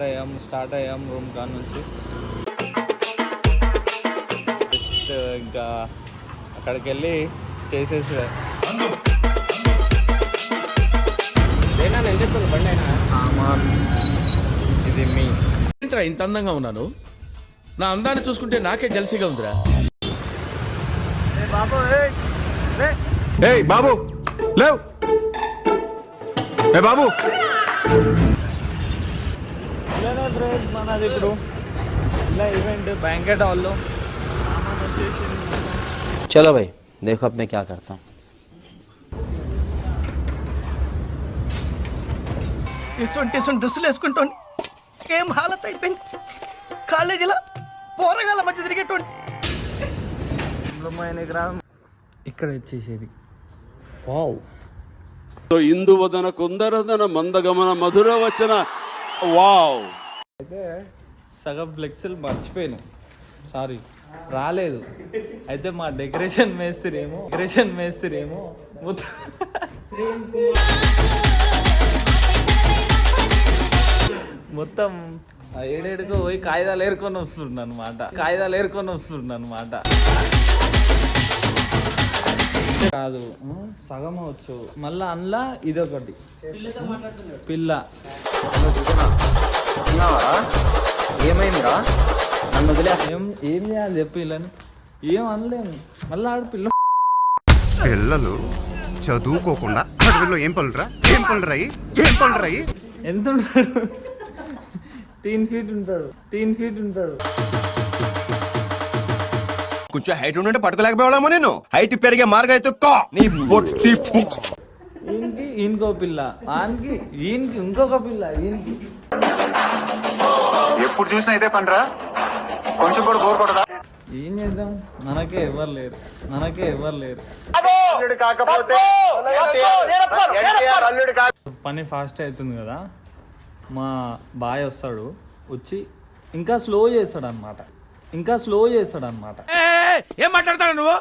Start అయ్యాం room కాడ నుంచి. ఇంకా అక్కడికి వెళ్ళి చేసేసి సామాన్. ఇది మీ ఇంత అందంగా ఉన్నాను, నా అందాన్ని చూసుకుంటే నాకే జలసిగా ఉందిరా. బాబు లేవ్ బాబు. ఇలానే బ్రేక్ మనది ఇప్పుడు ఇలా ఈవెంట్ బ్యాంకెట్ హాల్లో సామాన్ వచ్చేసి. चलो भाई देखो अब मैं क्या करता हूँ. ఇటువంటి డ్రెస్సులు వేసుకుంటాను ఏం హాలత్ అయిపోయింది. కాలేజీలో పోరగాళ్ళ మధ్య తిరిగేటువంటి ఇక్కడ వచ్చేసేది. వావ్. ఇందువదన కుందరదన మందగమన మధుర వచన. వావ్. అయితే సగం ఫ్లెక్సీలు మర్చిపోయాను, సారీ రాలేదు. అయితే మా డెకరేషన్ మేస్త్రేమో మొత్తం ఏడేడుకో పోయి కాగితాలు ఏరుకొని వస్తుండ అనమాట. కాదు సగం అవచ్చు మళ్ళా అందులో ఇదొకటి పిల్ల. ఏమైందిరా నన్ను వదిలేస్తా. ఏం చేయాలి చెప్పి ఇలాని ఏం అనలేము. మళ్ళీ ఆడు పిల్లలు చదువుకోకుండా అడవిలో ఏం పనులరాయి. ఎంత ఉంటాడు? 3 feet ఉంటాడు. కొంచెం హైట్ ఉంటే పట్టుకోలేకపోయామో నేను. హైట్ పెరిగే మార్గం అయితే నీ బొట్టి. ఈయనకి ఈయనకో పిల్ల, ఆయనకి ఈయనకి ఇంకొక పిల్ల. ఈయనకి ఎప్పుడు చూసినా ఇదే పనిరా, కొంచెం కూడా బోర్ కొట్టదా? ఏం చేద్దాం, మనకే ఎవరు లేరు. పని ఫాస్ట్ అవుతుంది కదా, మా బాయ్ వస్తాడు, వచ్చి ఇంకా స్లో చేస్తాడు అనమాట. ఏం మాట్లాడతాడు నువ్వు?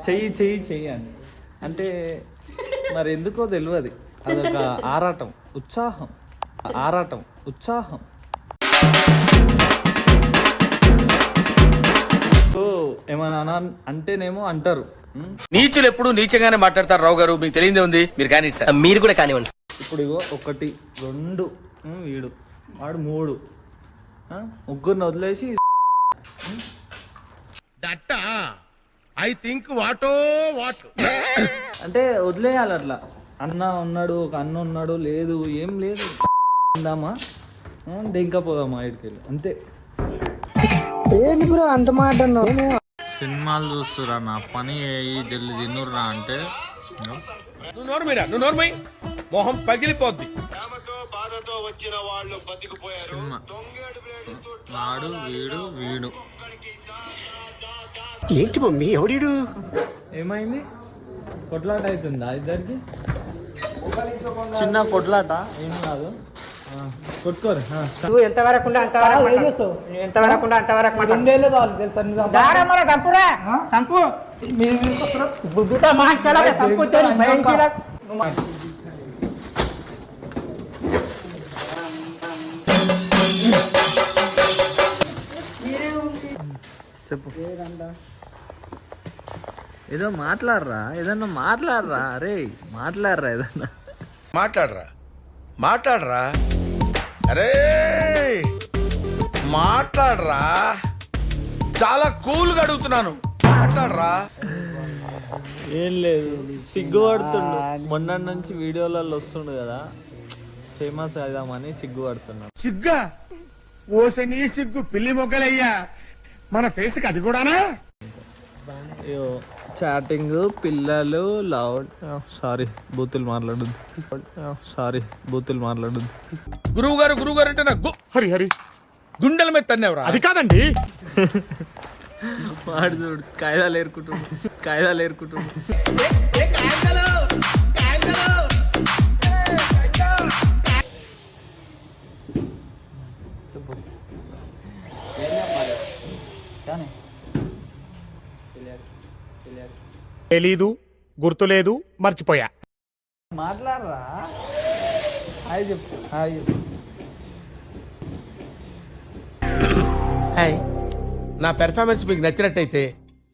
చెయ్యి అని అంటే మరి ఎందుకో తెలియదు. అదొక ఆరాటం, ఉత్సాహం. ఏమన్నా అంటేనేమో అంటారు. నీచులు ఎప్పుడు నీచంగానే మాట్లాడతారు రావు గారు, మీకు తెలియదే ఉంది. మీరు కానీ మీరు కూడా కానివ్వండి. ఇప్పుడు ఇగో 1 2 వీడు వాడు 3 ముగ్గురిని వదిలేసి అంటే వదిలేయాలి అట్లా. అన్న ఉన్నాడు, ఒక అన్న ఉన్నాడు, లేదు ఏం లేదు. అందామా దెంకపోదామా ఇటుకెళ్ళి అంతే. అంత మాట సినిమాలు చూస్తురా, నా పని జల్లి తిన్నుర్రా అంటే నువ్వు నోర్మై మొహం పగిలిపోద్ది. సినిమా వాడు వీడు ఏంటి మమ్మీ ఎవడీడు? ఏమైంది? కొట్లాట అవుతుందా ఇద్దరికి? చిన్న కొట్లాట ఏం కాదు, కొట్టుకోరు. నువ్వు ఎంతవరకు సంపు చెప్పు. ఏదో మాట్లాడరా, ఏదన్నా మాట్లాడరా. అరే మాట్లాడరా, ఏదన్నా మాట్లాడరా. అరే మాట్లాడరా, చాలా కూల్గా అడుగుతున్నాను, మాట్లాడరా. ఏం లేదు, సిగ్గుపడుతుండు. మొన్న నుంచి వీడియోలలో వస్తుండు కదా, ఫేమస్ అవుదామని సిగ్గుపడుతున్నాడు. సిగ్గా ఓసని సిగ్గు పిల్లి మొగ్గలయ్యా, మన ఫేస్కి అది కూడానా? అయ్యో చాటింగ్, పిల్లలు, లవ్. సారీ బూతులు మాట్లాడదు. గురువు గారు అంటే నాకు హరి గుండెల మీద తన్నేవరా? అది కాదండి. వాడు చూడు కాయిదాలు ఏరుకుంటుండు. తెలీదు, గుర్తులేదు, మర్చిపోయా. మాట్లాడరా. హాయ్ చెప్పు, హాయ్ చెప్పు. హాయ్. నా పెర్ఫార్మెన్స్ మీకు నచ్చినట్టయితే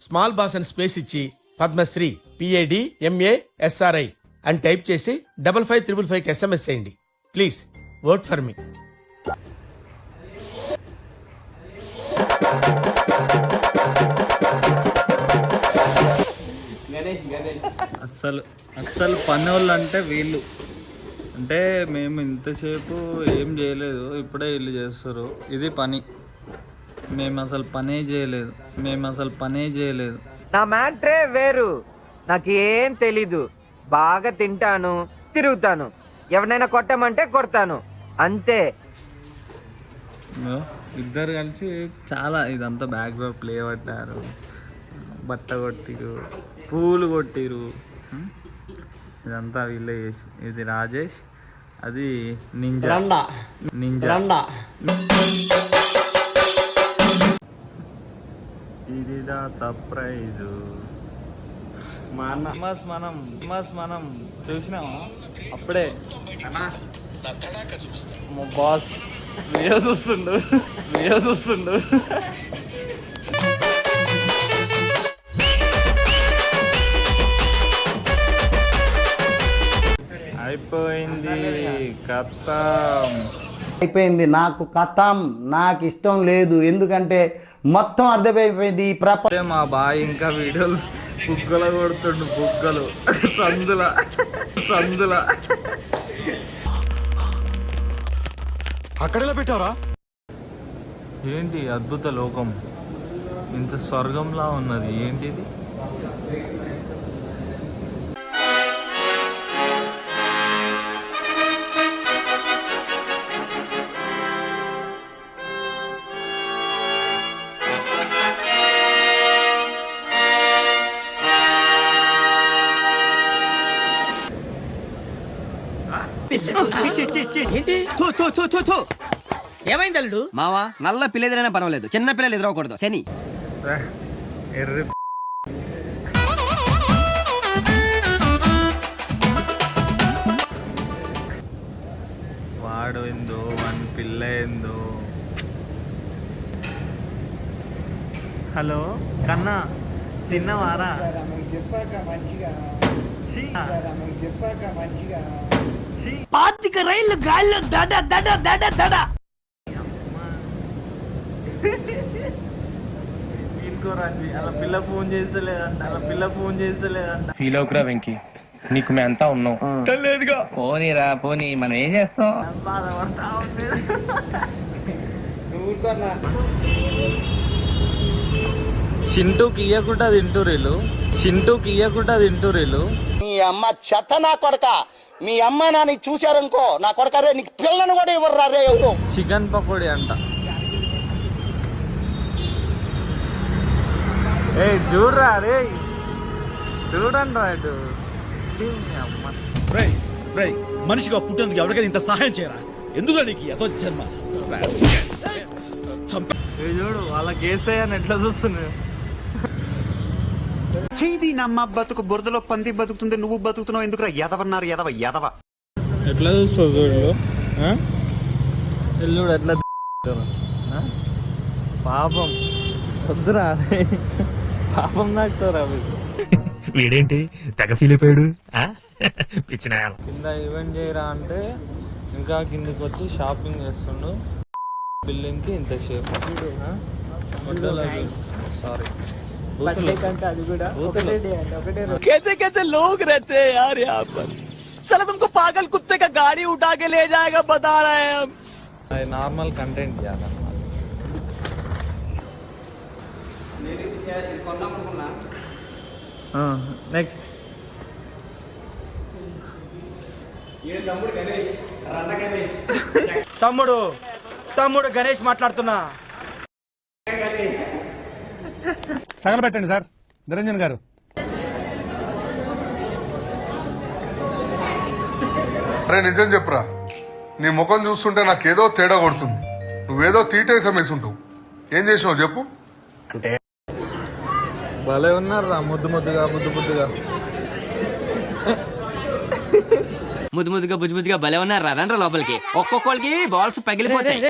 స్మాల్ బాస్ అని స్పేస్ ఇచ్చి పద్మశ్రీ PADMASRI అని టైప్ చేసి 55555 SMS చేయండి. Please work for me. అస్సలు పనోళ్ళు అంటే వీళ్ళు. అంటే మేము ఇంతసేపు ఏం చేయలేదు, ఇప్పుడే వీళ్ళు చేస్తారు. ఇది పని. మేము అసలు పనే చేయలేదు. నా మ్యాట్రే వేరు. నాకేం తెలీదు. బాగా తింటాను, తిరుగుతాను, ఎవరినైనా కొట్టమంటే కొడతాను, అంతే. ఇగో ఇద్దరు కలిసి చాలా ఇదంతా బ్యాక్గ్రౌండ్ ప్లే పట్టారు, బట్ట కొట్టిరు, పూలు కొట్టిరు. ఇదంతా వీళ్ళే చేసి. ఇది రాజేష్, అది నింజా. ఇదిదా సర్ప్రైజు. మనం చూసినామా అప్పుడే. మా బాస్ వీడియో చూస్తుండు. అయిపోయింది కథ. అయిపోయింది. నాకు కథం, నాకు ఇష్టం లేదు. ఎందుకంటే మొత్తం అర్థమైపోయింది ఈ ప్రపంచం. మా బాయ్ ఇంకా వీడియోలు బుగ్గలు కొడుతుండు, బుగ్గలు సందుల. అక్కడెలా పెట్టావరా? ఏంటి అద్భుత లోకం, ఇంత స్వర్గంలా ఉన్నది ఏంటిది? ఏమైంది అల్లుడు? మావా నల్ల పిల్ల ఎదురైనా పర్వాలేదు, చిన్న పిల్లలు ఎదురవకూడదు శని. ఎర్రి వాడు ఏందో, వాని పిల్ల ఏందో. హలో కన్నా, తిన్నవారా? పాతిక రైళ్లు గాల్లో దడ దడ దడ దడ. తీసుకోరండి. అలా పిల్ల ఫోన్ చేస్తలేదంట. ఫీల్ అవుకురా వెంకీ, నీకు మేము అంతా ఉన్నాం. పోనీరా పోనీ, మనం ఏం చేస్తాం. బాధపడతా ఉంది. చింటూకి ఇయ్యకుండా తింటూరిల్లు. మీ అమ్మ చెత్త నా కొడక. మీ అమ్మ నాని చూశారనుకో నా కొడక, రే నీకు పిల్లను కూడా ఇవ్వరు రే ఎవరు. చికెన్ పకోడీ అంట. ఏ చూడరా రే, చూడండి రా ఇటు. అమ్మ మనిషిగా పుట్టేందుకు ఎవరికైనా ఇంత సహాయం చేయరా? ఎందుకు నీకు ఎంతో జన్మ. చూడు వాళ్ళ కేసయ్యని ఎట్లా చూస్తున్నాడు. చేది నమ్మ బతుకు బురదలో పంది బతుకుతుంది, నువ్వు బతుకుతున్నావు ఎందుకురా? ఎదవన్నారు ఎదవ. ఎట్లా చూస్తావు చూడు, చూడు ఎట్లా. పాపం వద్దురా, పాపం నాకుతారా. వీడేంటి తెగ ఫీల్ అయిపోయాడు. కింద ఈవెంట్ చేయరా అంటే ఇంకా కిందకి వచ్చి షాపింగ్ చేస్తుండు. బిల్డింగ్ కి ఇంత షేప్. సారీ, అది కూడా ఒకటే कैसे कैसे लोग रहते हैं यार यहाँ पर. चलो तुमको पागल कुत्ते का गाड़ी उठा के ले जाएगा, बता रहे हैं हम. అది నార్మల్ కంటెంట్ చేయాలన్నమాట. నెక్స్ట్ తమ్ముడు గణేష్ మాట్లాడుతున్నా. తగలబెట్టండి సార్ నిరంజన్ గారు. అరే నిజం చెప్పురా, నీ ముఖం చూస్తుంటే నాకేదో తేడా కొడుతుంది. నువ్వేదో తీటేసం వేసుంటావు. ఏం చేసినావు చెప్పు. భలే ఉన్నారా, ముద్దుగా ముద్దు ముద్దుగా బుజ్జు బుజ్జుగా భలే ఉన్నారు రండ్రా లోపలికి. ఒక్కొక్కరికి బాల్స్ పగిలిపోతాయి.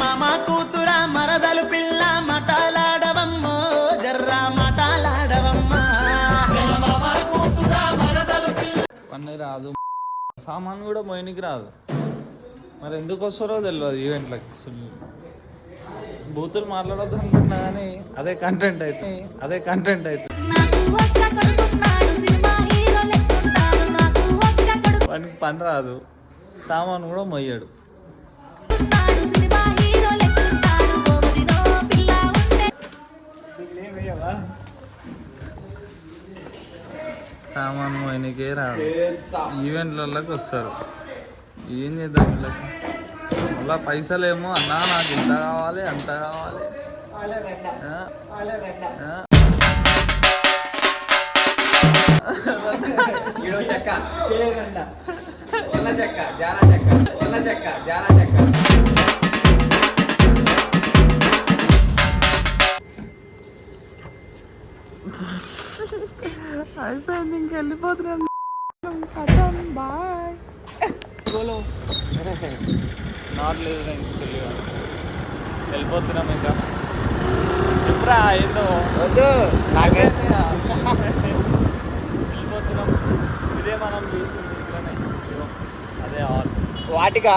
మామ కూతురా మరదలు పిల్ల మటాలాడవమ్మో జర్రా మటాలాడవమ్మా. పని రాదు, సామాన్ కూడా మోయనికి రాదు. మరి ఎందుకు వస్తారో తెలియదు ఈవెంట్లకి. బూతులు మాట్లాడొద్దు అనుకుంటున్నా కానీ అదే కంటెంట్ అయితే వానికి పని రాదు, సామాన్ కూడా మొయ్యాడు. సామాన్ మోయనికే రాదు, ఈవెంట్లలోకి వస్తారు. ఏం చేద్దాం వీళ్ళకి? మళ్ళా పైసలేమో అన్నా నాకు ఇంత కావాలి అంత కావాలి. అయిపోయింది, ఇంకెళ్ళిపోతున్నాను. బాయ్. నాట్ లేదు, వెళ్ళిపోతున్నాం. ఇంకా చెప్పరా ఏందో వెళ్ళిపోతున్నాం. ఇదే మనం చూసింది ఇట్లనే. అదే ఆల్ వాటిగా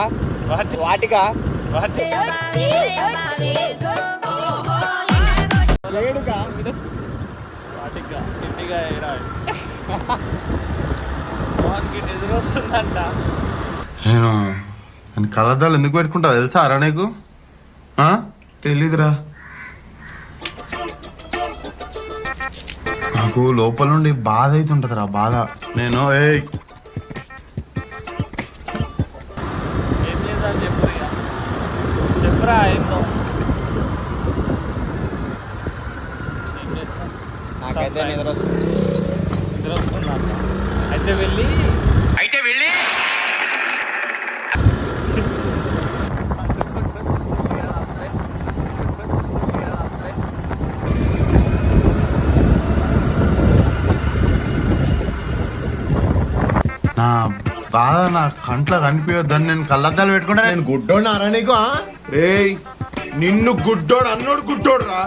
లేడుగా వాటిగా ఇంటిగా వానికి నిద్ర వస్తుందంట. నేను కళ్ళద్దాలు ఎందుకు పెట్టుకుంటా తెలుసా అరా నీకు? తెలీదురా, నాకు లోపల నుండి బాధ అవుతుంటది రా, బాధ. నేను ఏం చేద్దాం చెప్పు, ఇక చెప్పరా ఏందో. ఏం చేస్తాం? నాకైతే నిద్ర వస్తుందంట. అయితే వెళ్ళి నా బాధ నా కంట్లో కనిపించొద్దని నేను కళ్ళద్దాలు పెట్టుకుంటా. నేను గుడ్డోడు అరా నీకు? రే నిన్ను గుడ్డోడు అన్నోడు గుడ్డోడు రా.